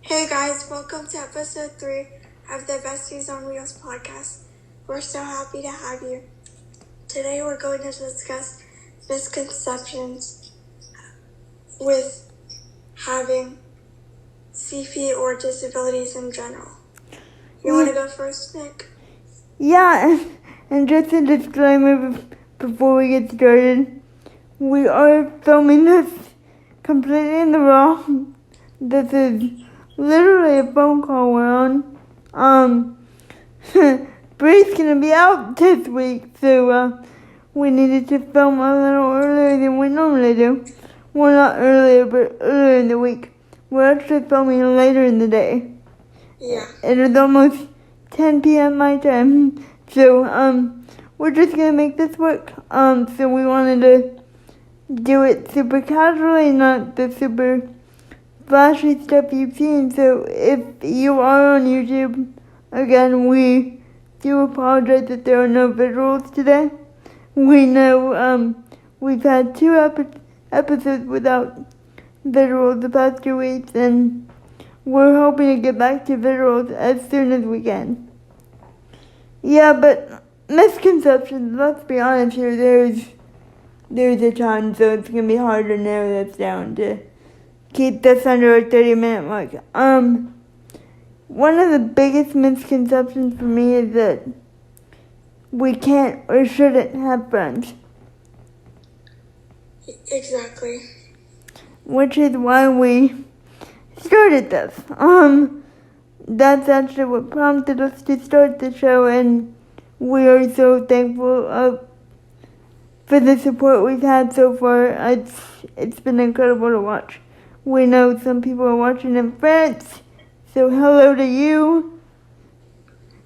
Hey guys, welcome to episode 3 of the Besties on Wheels podcast. We're so happy to have you. Today we're going to discuss misconceptions with having CP or disabilities in general. You want to go first, Nick? Yeah, and just a disclaimer before we get started. We are filming this completely in the raw. This is literally a phone call we're on. Bri's gonna be out this week, so we needed to film a little earlier than we normally do. Well, not earlier, but earlier in the week. We're actually filming later in the day. Yeah. It is almost 10 p.m. my time, so we're just gonna make this work. So we wanted to do it super casually, not the super flashy stuff you've seen. So if you are on YouTube, again, we do apologize that there are no visuals today. We know we've had 2 episodes without visuals the past 2 weeks, and we're hoping to get back to visuals as soon as we can. Yeah, but misconceptions, let's be honest here, there's a ton, so it's gonna be hard to narrow this down to keep this under a 30-minute mark. One of the biggest misconceptions for me is that we can't or shouldn't have friends. Exactly. Which is why we started this. That's actually what prompted us to start the show, and we are so thankful for the support we've had so far. It's been incredible to watch. We know some people are watching in France, so hello to you.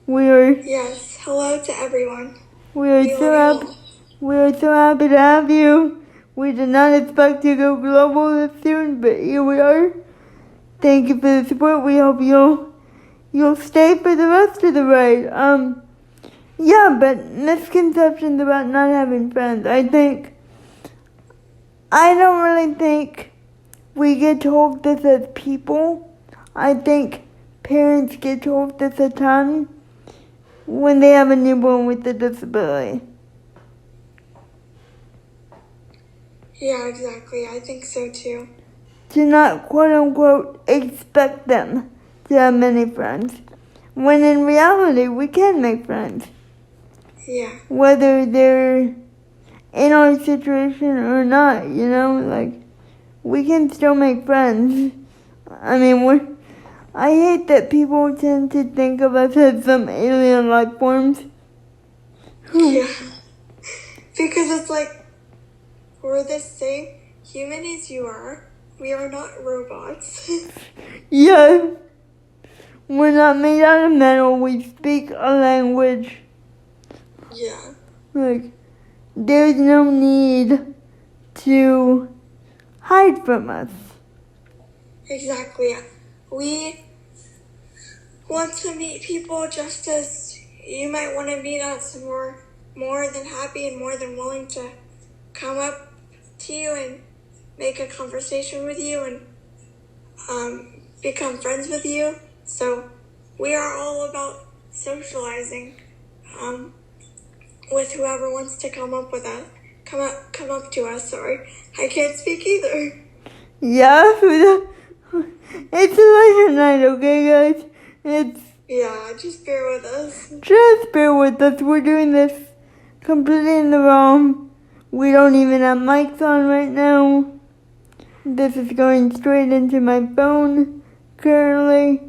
Yes, hello to everyone. We are so happy to have you. We did not expect to go global this soon, but here we are. Thank you for the support. We hope you'll stay for the rest of the ride. Yeah, but misconceptions about not having friends. I don't really think we get told this as people. I think parents get told this a ton when they have a newborn with a disability. Yeah, exactly. I think so too. To not quote-unquote expect them to have many friends, when in reality we can make friends. Yeah. Whether they're in our situation or not, we can still make friends. I mean, I hate that people tend to think of us as some alien life forms. Yeah. Because it's like, we're the same human as you are. We are not robots. Yeah. We're not made out of metal. We speak a language. Yeah. There's no need to hide from us. Exactly. We want to meet people just as you might want to meet us, and we're more than happy and more than willing to come up to you and make a conversation with you and become friends with you. So we are all about socializing with whoever wants to come up to us. Sorry, I can't speak either. Yeah, it's a later night, okay, guys? Yeah, just bear with us. Just bear with us. We're doing this completely in the wrong. We don't even have mics on right now. This is going straight into my phone currently.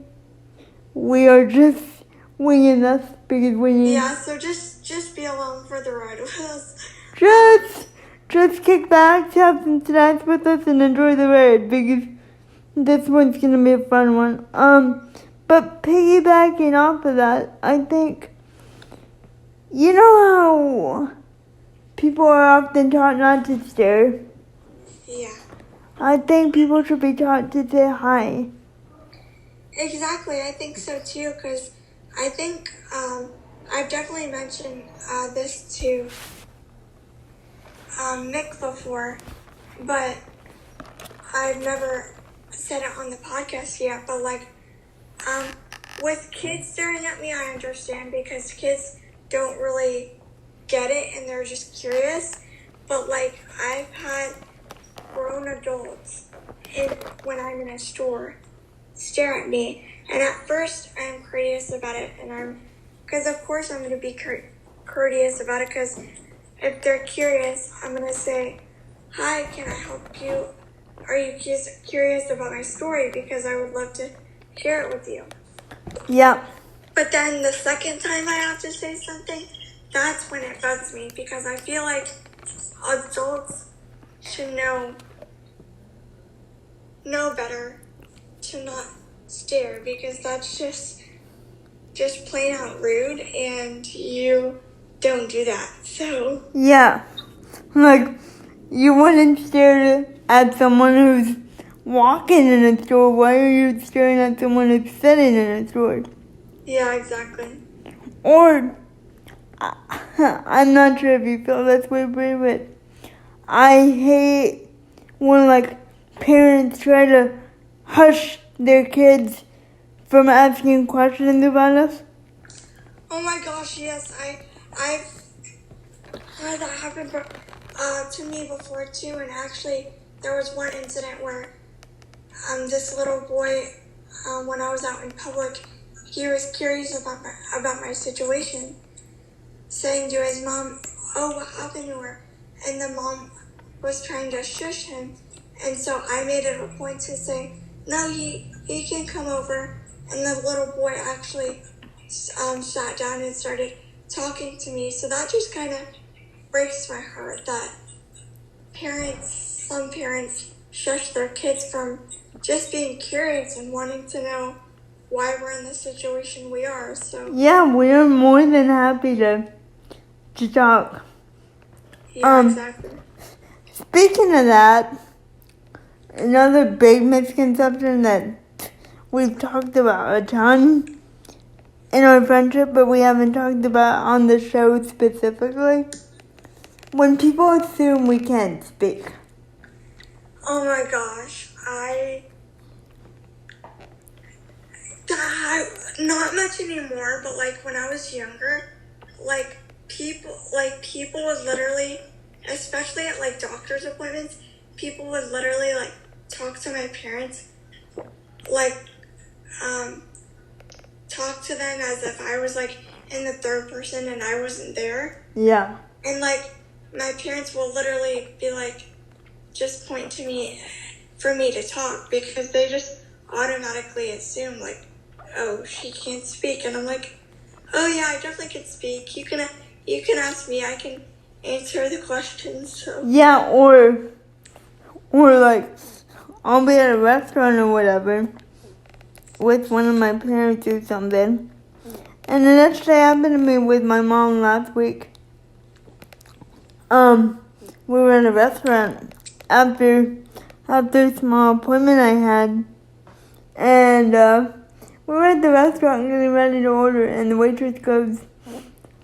We are just winging this because we need... Yeah, so just be along for the ride with us. Just kick back, have some snacks with us, and enjoy the ride because this one's gonna be a fun one. But piggybacking off of that, I think, you know how people are often taught not to stare? Yeah. I think people should be taught to say hi. Exactly, I think so too, because I think I've definitely mentioned this to Nick before, but I've never said it on the podcast yet, but With kids staring at me, I understand because kids don't really get it and they're just curious. But like I've had grown adults when I'm in a store stare at me, and at first I'm courteous about it, because of course I'm going to be courteous about it, because if they're curious, I'm going to say, hi, can I help you? Are you curious about my story? Because I would love to share it with you. Yeah. But then the second time I have to say something, that's when it bugs me, because I feel like adults should know better to not stare, because that's just plain out rude, and you don't do that. So yeah, like you wouldn't stare at someone who's walking in a store. Why are you staring at someone who's sitting in a store? Yeah, exactly. Or I'm not sure if you feel this way, Bri, but I hate when like parents try to hush their kids from asking questions about us. Oh my gosh, yes, I've had that happen to me before too, and actually there was one incident where this little boy, when I was out in public, he was curious about my situation, saying to his mom, oh, what happened to her? And the mom was trying to shush him, and so I made it a point to say, no, he can come over. And the little boy actually sat down and started talking to me. So that just kind of breaks my heart that some parents shush their kids from just being curious and wanting to know why we're in the situation we are. So yeah, we're more than happy to talk. Yeah, exactly. Speaking of that, another big misconception that we've talked about a ton in our friendship, but we haven't talked about on the show specifically. When people assume we can't speak. Oh my gosh, not much anymore, but like when I was younger, like people would literally, especially at like doctor's appointments, people would literally like talk to my parents, like talk to them as if I was like in the third person and I wasn't there. Yeah. And like my parents will literally be like, just point to me for me to talk, because they just automatically assume like, oh, she can't speak. And I'm like, oh yeah, I definitely can speak. You can ask me. I can answer the questions. So. Yeah, or like I'll be at a restaurant or whatever with one of my parents or something, and the next day happened to me with my mom last week. We were in a restaurant after a small appointment I had, and we were at the restaurant getting ready to order, and the waitress goes,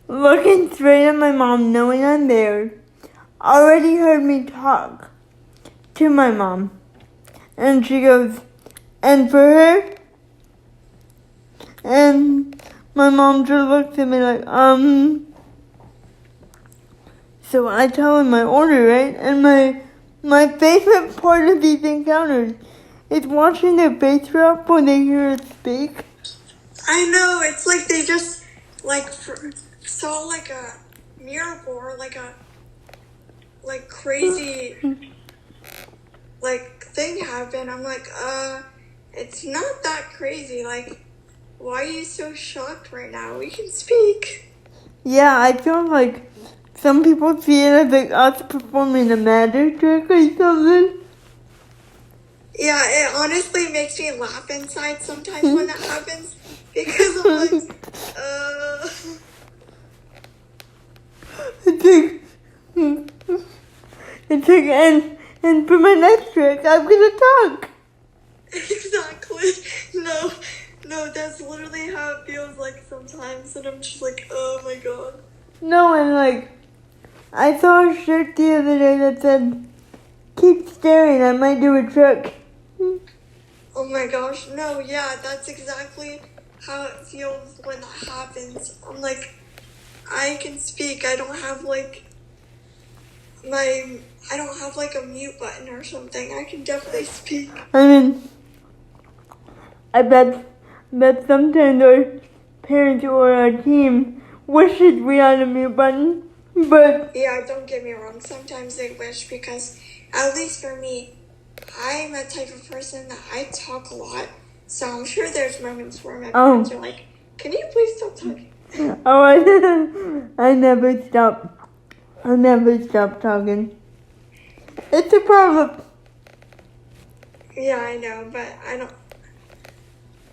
looking straight at my mom, knowing I'm there, already heard me talk to my mom, and she goes, and for her? And my mom just looks at me like, So I tell her my order, right? And my favorite part of these encounters is watching their face drop when they hear us speak. I know, it's like they just like saw like a miracle or like a crazy like thing happen. I'm like, it's not that crazy. Like, why are you so shocked right now? We can speak. Yeah, I feel like some people see it as like us performing a magic trick or something. Yeah, it honestly makes me laugh inside sometimes when that happens, because I'm like, It's like, and for my next trick, I'm gonna talk. Exactly. No, that's literally how it feels like sometimes, and I'm just like, oh my god. No, and like, I saw a shirt the other day that said, keep staring, I might do a trick. Oh my gosh, no, yeah, that's exactly how it feels when that happens. I'm like, I can speak. I don't have like a mute button or something. I can definitely speak. I mean, I bet sometimes our parents or our team wishes we had a mute button, but... Yeah, don't get me wrong. Sometimes they wish because, at least for me, I'm a type of person that I talk a lot. So I'm sure there's moments where my parents are like, can you please stop talking? Oh, I never stop. I never stop talking. It's a problem. Yeah, I know, but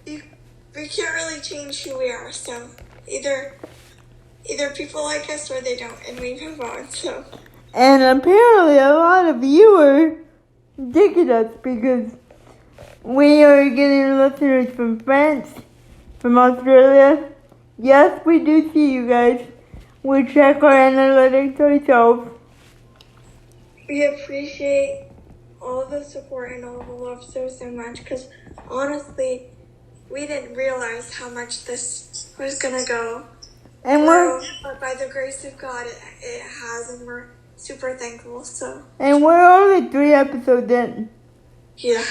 we can't really change who we are, so either people like us or they don't, and we move on, so. And apparently a lot of you are digging us because we are getting listeners from France, from Australia. Yes, we do see you guys. We check our analytics ourselves. We appreciate all the support and all the love so much because honestly, we didn't realize how much this was going to go. But by the grace of God, it has, and we're super thankful. So. And we're only 3 episodes in. Yeah.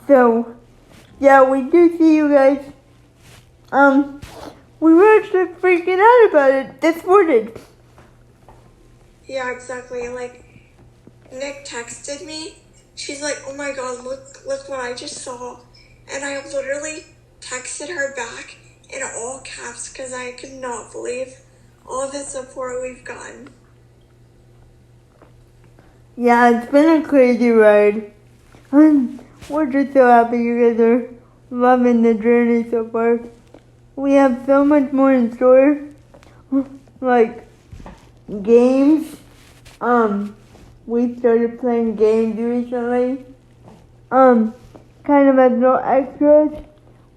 So, yeah, we do see you guys. We were actually freaking out about it this morning. Yeah, exactly. Like, Nick texted me. She's like, oh my God, look what I just saw. And I literally texted her back in all caps because I could not believe all the support we've gotten. Yeah, it's been a crazy ride. We're just so happy you guys are loving the journey so far. We have so much more in store. Like games. We started playing games recently. Kind of as little extras.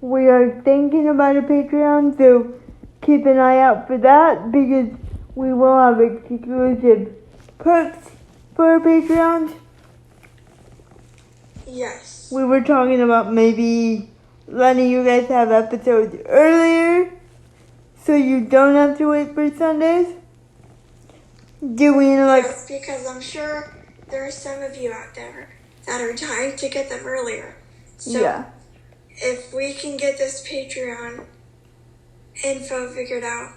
We are thinking about a Patreon, so keep an eye out for that because we will have exclusive perks for our Patreons. Yes. We were talking about maybe letting you guys have episodes earlier so you don't have to wait for Sundays. Yes, because I'm sure there are some of you out there that are dying to get them earlier. So yeah. If we can get this Patreon info figured out,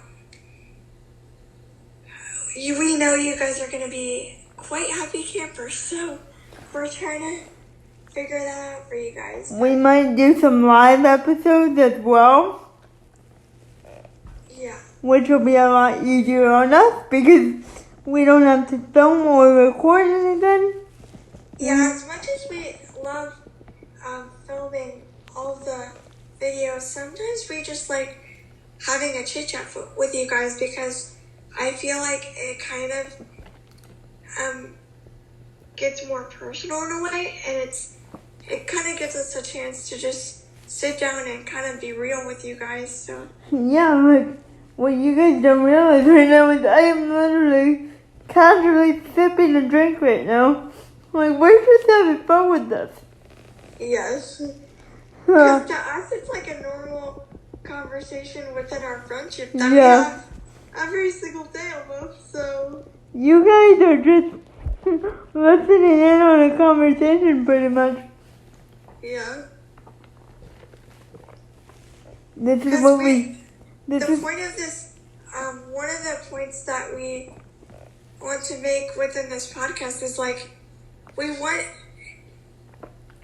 we know you guys are going to be quite happy campers, so we're trying to figure that out for you guys. We might do some live episodes as well. Yeah. Which will be a lot easier on us because we don't have to film or record anything. Yeah, as much as we love filming all the videos, sometimes we just like having a chit chat with you guys because I feel like it kind of gets more personal in a way, and it kind of gives us a chance to just sit down and kind of be real with you guys. So yeah, like what you guys don't realize right now is I am literally casually sipping a drink right now. Like we're just having fun with this. Yes. Because to us, it's like a normal conversation within our friendship that we have every single day almost, so. You guys are just listening in on a conversation pretty much. Yeah. This is what the point of this, one of the points that we want to make within this podcast is like, we want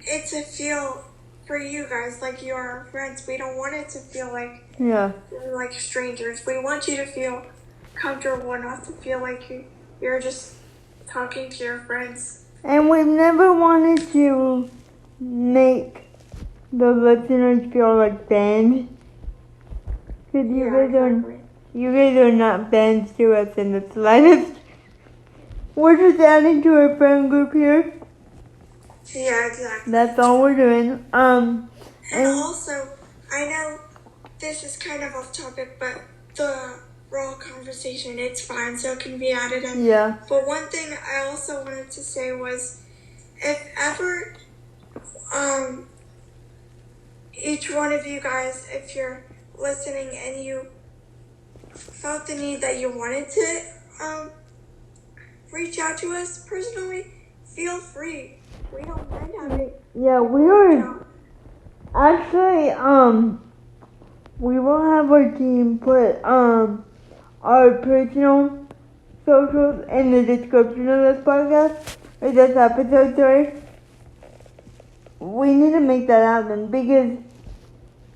it to feel for you guys like you're our friends. We don't want it to feel like we're like strangers. We want you to feel comfortable enough to feel like you're just talking to your friends. And we've never wanted to make the listeners feel like fans. Because you guys are not fans to us in the slightest. We're just adding to our friend group here. Yeah, exactly. That's all we're doing. And also, I know this is kind of off topic, but the raw conversation, it's fine, so it can be added in. Yeah. But one thing I also wanted to say was, if ever each one of you guys, if you're listening and you felt the need that you wanted to reach out to us personally, feel free. We don't mind having. Yeah, we are actually we will have our team put our personal socials in the description of this podcast or this episode. Sorry, we need to make that happen because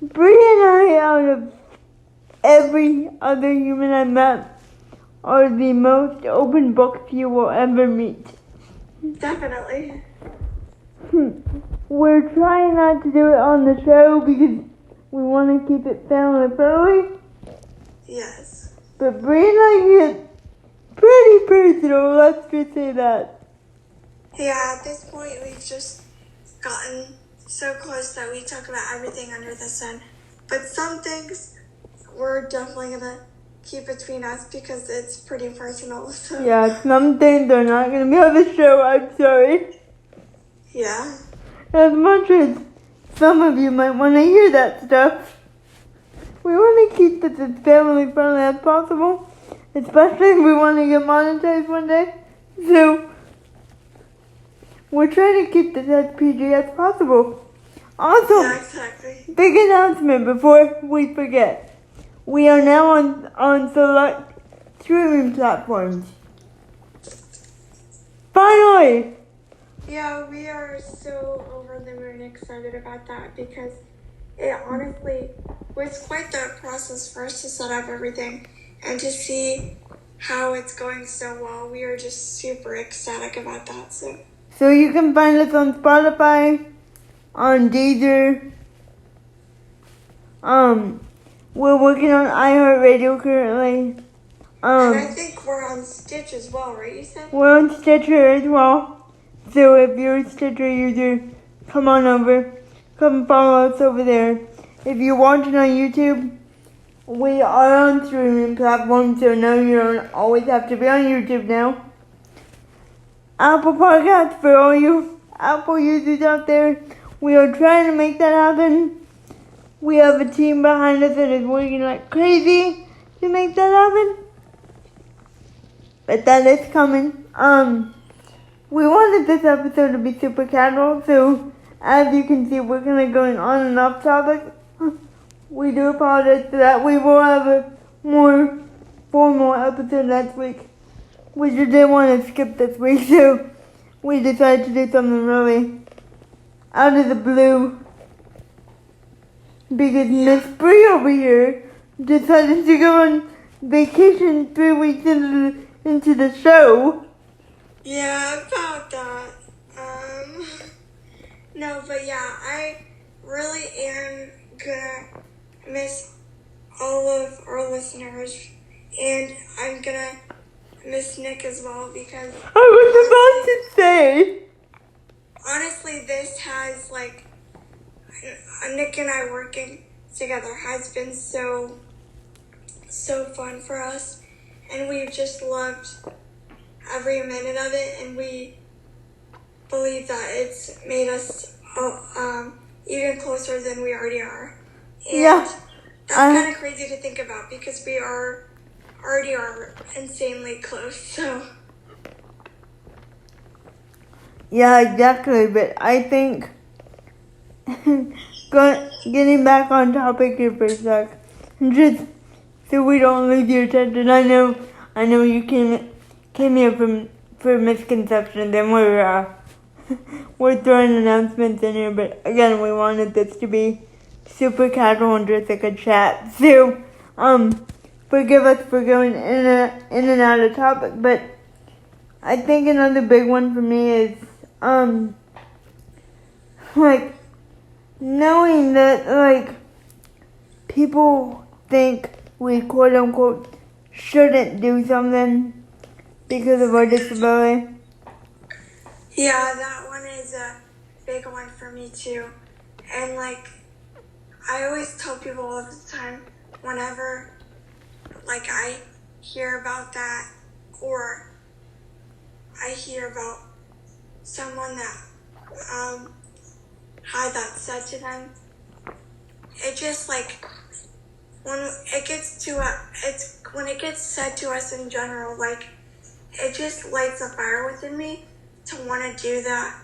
Bri and I, out of every other human I met, are the most open books you will ever meet. Definitely. We're trying not to do it on the show because we want to keep it family friendly. Yes. But Bri and I get pretty personal, let's just say that. Yeah, at this point we've just gotten so close that we talk about everything under the sun. But some things we're definitely gonna keep between us because it's pretty personal. So. Yeah, some things are not gonna be on the show, I'm sorry. Yeah. As much as some of you might want to hear that stuff, we want to keep this as family friendly as possible, especially if we want to get monetized one day. So, we're trying to keep this as PG as possible. Also, Yeah, exactly. big announcement before we forget. We are now on select streaming platforms. Finally! Yeah, we are so over the moon excited about that because it honestly was quite the process for us to set up everything and to see how it's going so well. We are just super ecstatic about that. So you can find us on Spotify, on Deezer. We're working on iHeartRadio currently. And I think we're on Stitch as well, right? You said? We're on Stitcher as well. So if you're a Stitcher user, come on over. Come follow us over there. If you're watching on YouTube, we are on streaming platforms, so now you don't always have to be on YouTube now. Apple Podcasts for all you Apple users out there. We are trying to make that happen. We have a team behind us that is working like crazy to make that happen. But that is coming. We wanted this episode to be super casual, so as you can see, we're kind of going on and off topic. We do apologize for that. We will have a more formal episode next week. We just didn't want to skip this week, so we decided to do something really out of the blue. Because Miss Bri over here decided to go on vacation 3 weeks into the show. Yeah, about that. No, but yeah, I really am gonna miss all of our listeners, and I'm gonna miss Nick as well because I was about to say. Honestly, this has Nick and I working together has been so fun for us, and we've just loved every minute of it, and we believe that it's made us even closer than we already are. And that's kind of crazy to think about because we already are insanely close. So Yeah, exactly. But I think getting back on topic here for a sec, just so we don't lose your attention. I know you came here for Misconceptions, and we're throwing announcements in here. But again, we wanted this to be super casual and just like a chat. So forgive us for going in and out of topic. But I think another big one for me is knowing that people think we quote unquote shouldn't do something because of our disability. yeah, that one is a big one for me too. And I always tell people all the time whenever I hear about that or I hear about someone that had that said to them, it just like when it gets said to us in general, like it just lights a fire within me to want to do that,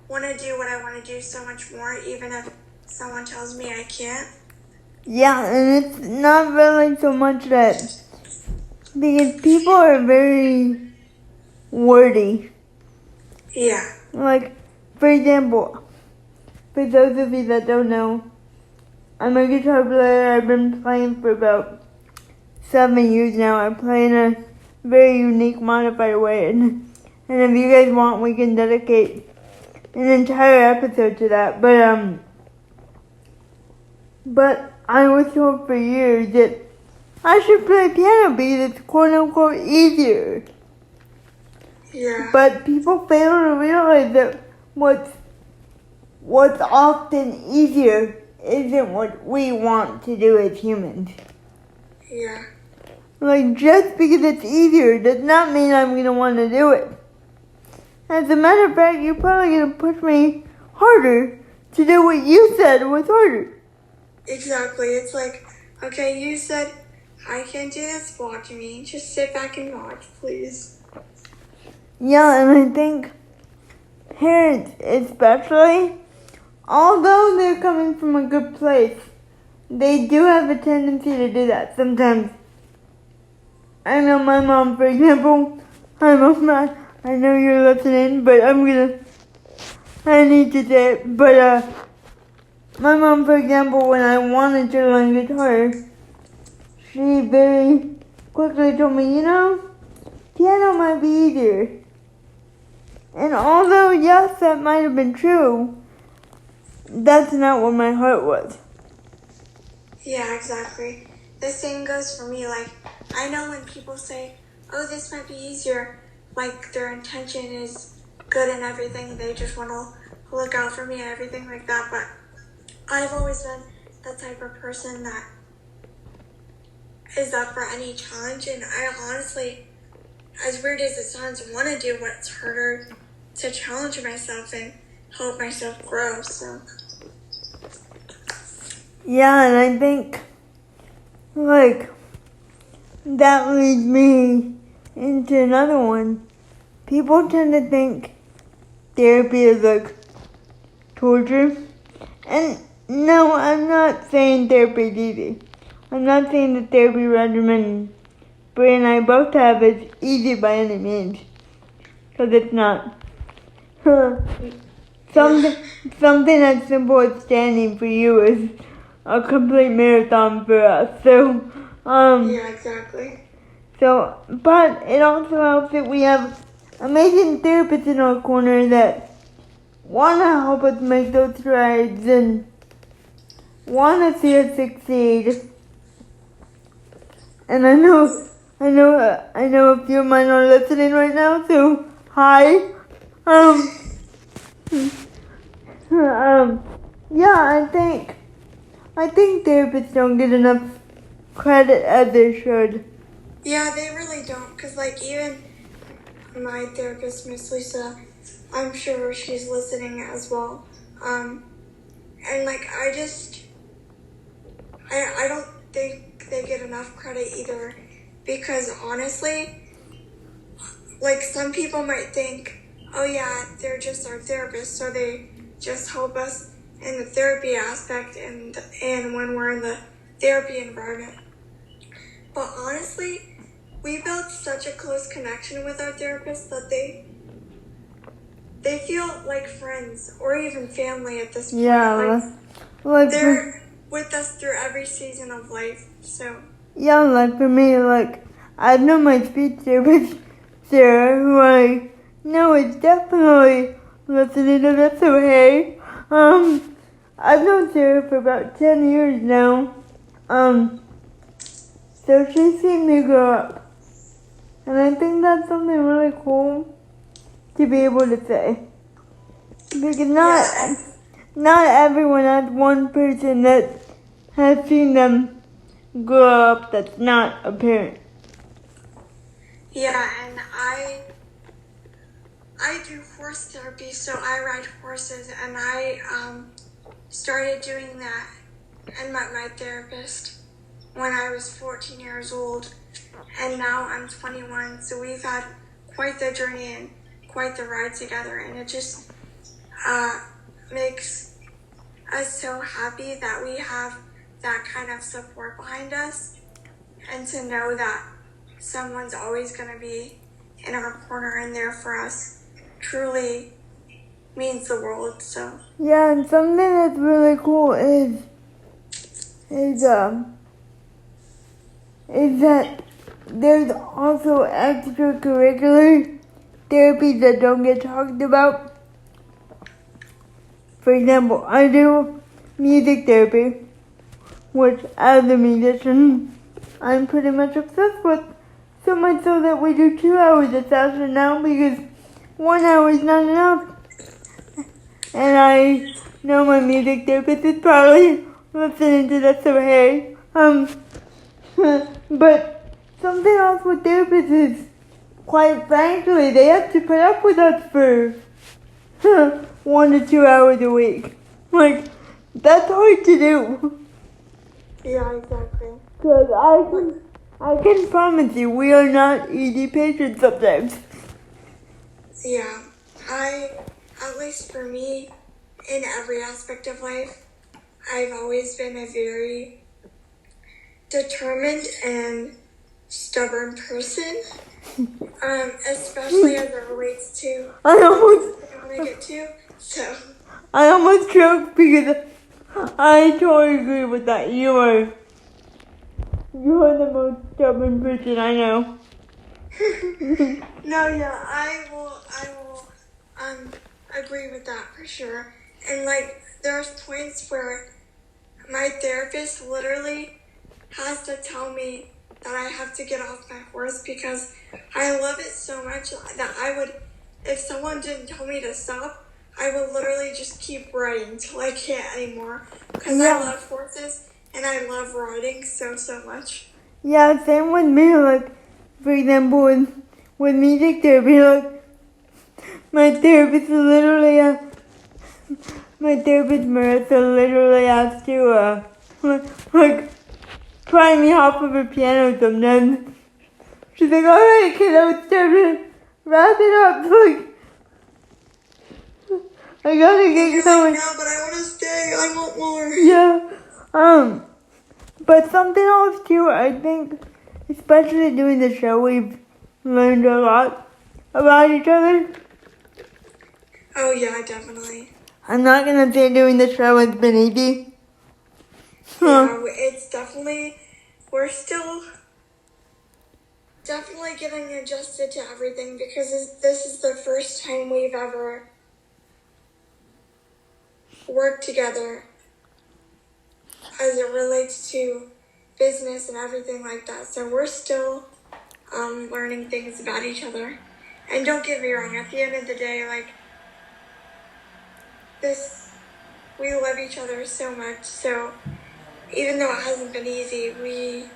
want to do what I want to do so much more, even if someone tells me I can't. Yeah, and it's not really so much that, because people are very wordy. Yeah. Like, for example, for those of you that don't know, I'm a guitar player. I've been playing for about 7 years now. I play in a very unique, modified way, and if you guys want, we can dedicate an entire episode to that. But I was told for years that I should play piano because it's quote unquote easier. Yeah. But people fail to realize that what's often easier isn't what we want to do as humans. Yeah. Like, just because it's easier does not mean I'm going to want to do it. As a matter of fact, you're probably going to push me harder to do what you said was harder. Exactly. It's like, okay, you said I can't do this, watch me. Just sit back and watch, please. Yeah, and I think parents especially, although they're coming from a good place, they do have a tendency to do that sometimes. I know my mom, for example. Hi, Mom. I know you're listening, but I need to say it. But, my mom, for example, when I wanted to learn guitar, she very quickly told me, piano might be easier. And although, yes, that might have been true, that's not what my heart was. Yeah, exactly. The same goes for me. Like, I know when people say, oh, this might be easier, like their intention is good and everything. They just want to look out for me and everything like that. But I've always been the type of person that is up for any challenge. And I honestly, as weird as it sounds, want to do what's harder to challenge myself and help myself grow. So. Yeah, and I think, like, that leads me into another one. People tend to think therapy is like torture. And no, I'm not saying therapy is easy. I'm not saying the therapy regimen Bri and I both have is easy by any means. Because it's not. Something as simple as standing for you is a complete marathon for us. So, yeah, exactly. So, but it also helps that we have amazing therapists in our corner that want to help us make those strides and want to see us succeed. And I know a few of mine are listening right now. So, hi. Yeah, I think therapists don't get enough credit as they should. Yeah, they really don't, because, like, even my therapist, Miss Lisa, I'm sure she's listening as well. And, like, I don't think they get enough credit either, because, honestly, like, some people might think, oh, yeah, they're just our therapist, so they just help us in the therapy aspect and when we're in the therapy environment. But honestly, we built such a close connection with our therapists that they feel like friends or even family at this point. Yeah, like they're with us through every season of life. So yeah, like for me, like I know my speech therapist Sarah, who I know is definitely listening to this. So hey, I've known Sarah for about 10 years now. So she's seen me grow up. And I think that's something really cool to be able to say. Because not everyone has one person that has seen them grow up that's not a parent. Yeah, and I do horse therapy, so I ride horses, and I started doing that and met my therapist when I was 14 years old, and now I'm 21, so we've had quite the journey and quite the ride together, and it just makes us so happy that we have that kind of support behind us, and to know that someone's always going to be in our corner and there for us truly means the world. So yeah, and something that's really cool is that there's also extracurricular therapies that don't get talked about. For example, I do music therapy, which as a musician, I'm pretty much obsessed with. So much so that we do 2 hours a session now because 1 hour is not enough. And I know my music therapist is probably listening to this, so hey. But something else with therapists is, quite frankly, they have to put up with us for 1 to 2 hours a week. Like, that's hard to do. yeah, exactly. Because I can promise you, we are not easy patients sometimes. Yeah, at least for me, in every aspect of life, I've always been a very determined and stubborn person, especially as it relates to I almost want to get to. So I almost choked because I totally agree with that. You are the most stubborn person I know. no, yeah, I will agree with that for sure. And like, there's points where my therapist literally has to tell me that I have to get off my horse because I love it so much that I would, if someone didn't tell me to stop, I would literally just keep riding till I can't anymore. Because I love horses and I love riding so much. Yeah, same with me. Like, for example, with music therapy, like, my therapist Marissa literally has to, like, pry me off of her piano sometimes. She's like, alright, kiddo, it's time to wrap it up. Like, I gotta get going. No, but I want to stay. I want more. Yeah. But something else too, I think, especially doing the show, we've learned a lot about each other. Oh yeah, definitely. I'm not gonna say doing the show has been easy. Yeah, it's definitely, we're still definitely getting adjusted to everything because this is the first time we've ever worked together as it relates to business and everything like that. So we're still learning things about each other. And don't get me wrong, at the end of the day, like, we love each other so much. So even though it hasn't been easy, we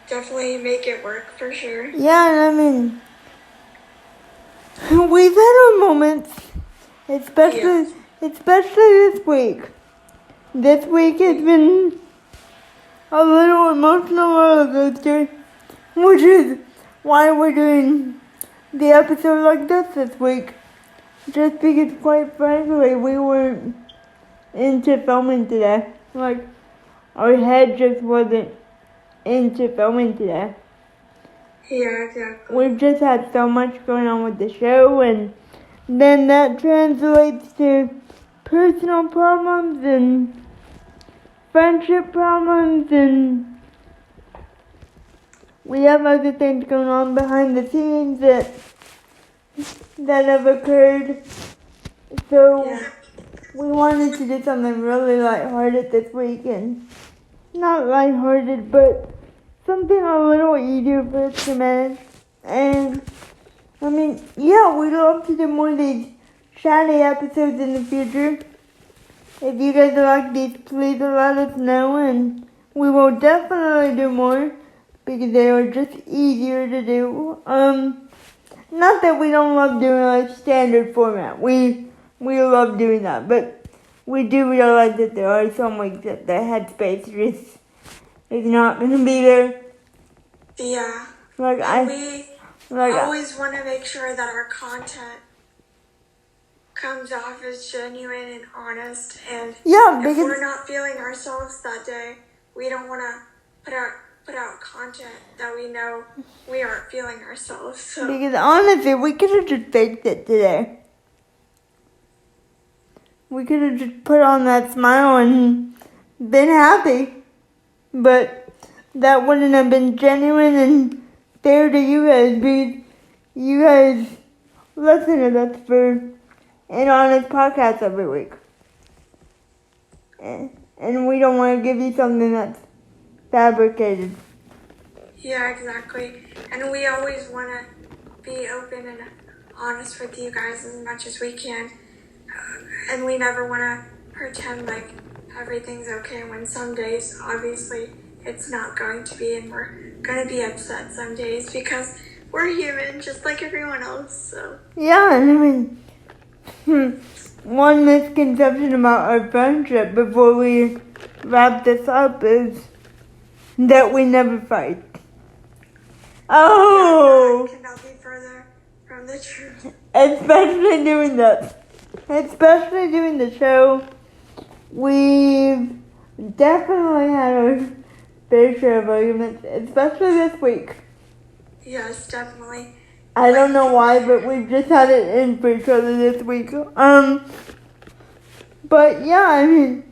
definitely make it work for sure. Yeah, and I mean, we've had our moments, especially this week. This week has been a little emotional roller coaster, which is why we're doing the episode like this week. Just because, quite frankly, we weren't into filming today. Like, our head just wasn't into filming today. Yeah, exactly. We've just had so much going on with the show, and then that translates to personal problems and friendship problems, and we have other things going on behind the scenes that have occurred. So we wanted to do something really lighthearted this week, and not lighthearted, but something a little easier for us to manage. And I mean, yeah, we'd love to do more of these chatty episodes in the future. If you guys like these, please let us know, and we will definitely do more because they are just easier to do. not that we don't love doing like standard format. We love doing that, but we do realize that there are some weeks that the headspace just is not going to be there. Yeah. Like we always want to make sure that our content comes off as genuine and honest, and if we're not feeling ourselves that day, we don't want to put out content that we know we aren't feeling ourselves. So. Because honestly, we could have just faked it today. We could have just put on that smile and been happy, but that wouldn't have been genuine and fair to you guys, because you guys listen to us for an honest podcast every week. And we don't want to give you something that's fabricated. Yeah, exactly. And we always want to be open and honest with you guys as much as we can. And we never want to pretend like everything's okay when some days, obviously, it's not going to be, and we're going to be upset some days because we're human just like everyone else. So. Yeah, and I mean, one misconception about our friendship before we wrap this up is that we never fight. Oh! Yeah, that cannot be further from the truth. Especially doing this. Especially doing the show. We've definitely had our fair share of arguments, especially this week. Yes, definitely. I don't know why, but we've just had it in for each other this week. But yeah, I mean,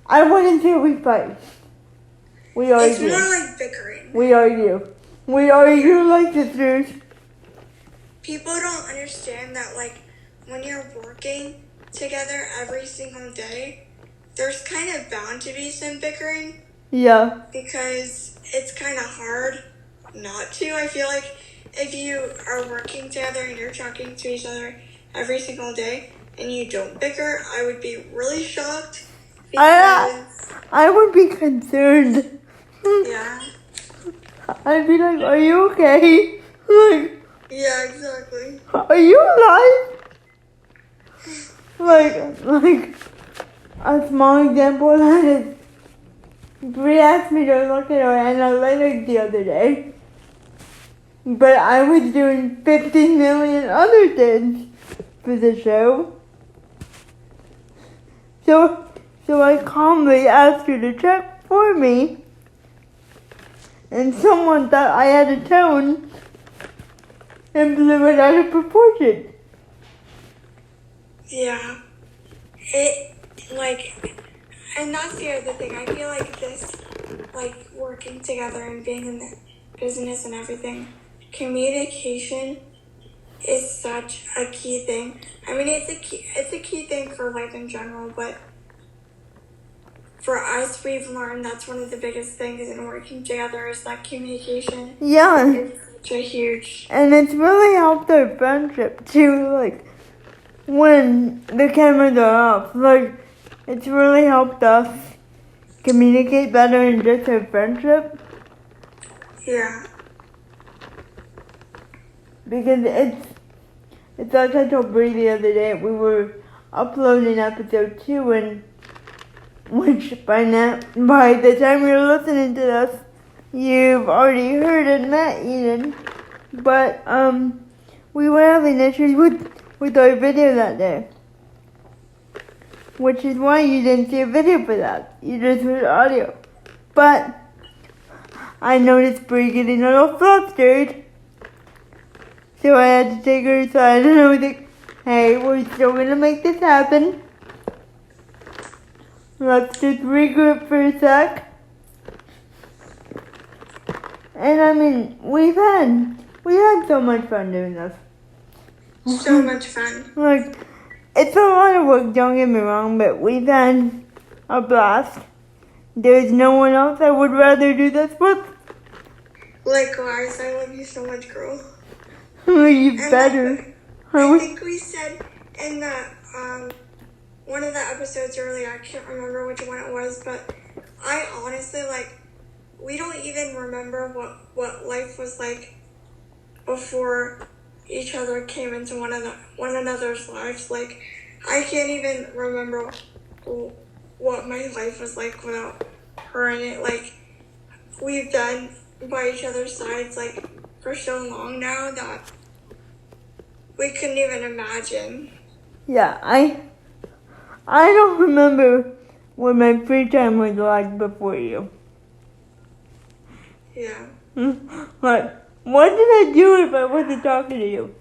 I wouldn't say we fight. We argue. It's more like bickering. We argue. We argue like sisters. People don't understand that, like, when you're working together every single day, there's kind of bound to be some bickering. Yeah. Because it's kind of hard not to. I feel like if you are working together and you're talking to each other every single day and you don't bicker, I would be really shocked. I would be concerned. Yeah. I'd be like, are you okay? Like, yeah, exactly. Are you alive? Like, a small example of that is, Bri asked me to look at her analytics the other day, but I was doing 50 million other things for the show. So I calmly asked her to check for me, and someone thought I had a tone and blew it out of proportion. Yeah. And that's the other thing. I feel like this, like, working together and being in the business and everything, communication is such a key thing. I mean, it's a key thing for life in general, but for us, we've learned that's one of the biggest things in working together is that communication. Yeah. Is such a huge. And it's really helped our friendship too, like, when the cameras are off. Like, it's really helped us communicate better in just our friendship. Yeah. Because it's like I told Bri the other day, we were uploading episode 2, and which by the time you're listening to this, you've already heard and met Eden. But we were having issues with our video that day, which is why you didn't see a video for that. You just heard audio. But I noticed Bri getting a little flustered, so I had to take her aside, and I was like, hey, we're still gonna make this happen. Let's just regroup for a sec. And I mean, we had so much fun doing this. So much fun. Like, it's a lot of work, don't get me wrong, but we've had a blast. There's no one else I would rather do this with. Likewise, I love you so much, girl. You better. I think we said in the one of the episodes earlier, I can't remember which one it was, but I honestly, like, we don't even remember what life was like before each other came into one another's lives. Like, I can't even remember what my life was like without her in it. Like, we've been by each other's sides, like, for so long now that we couldn't even imagine. Yeah, I don't remember what my free time was like before you. Yeah. Like, what did I do if I wasn't talking to you?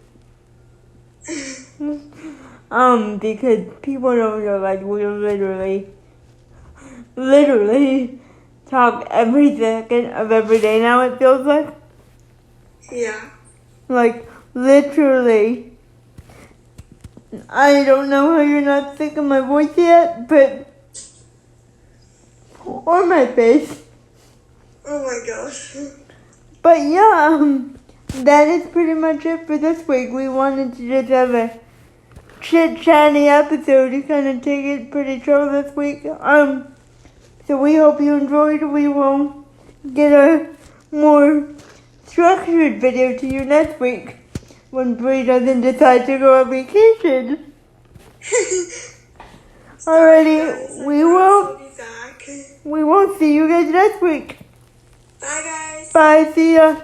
Because people don't know, like, we literally talk every second of every day now, it feels like. Yeah. Like, literally. I don't know how you're not sick of my voice yet, but... Or my face. Oh my gosh. But yeah, that is pretty much it for this week. We wanted to just have a chit-chatty episode to kind of take it pretty chill this week. So we hope you enjoyed. We will get a more structured video to you next week when Bri doesn't decide to go on vacation. Alrighty, we will see you guys next week. Bye guys. Bye, see ya.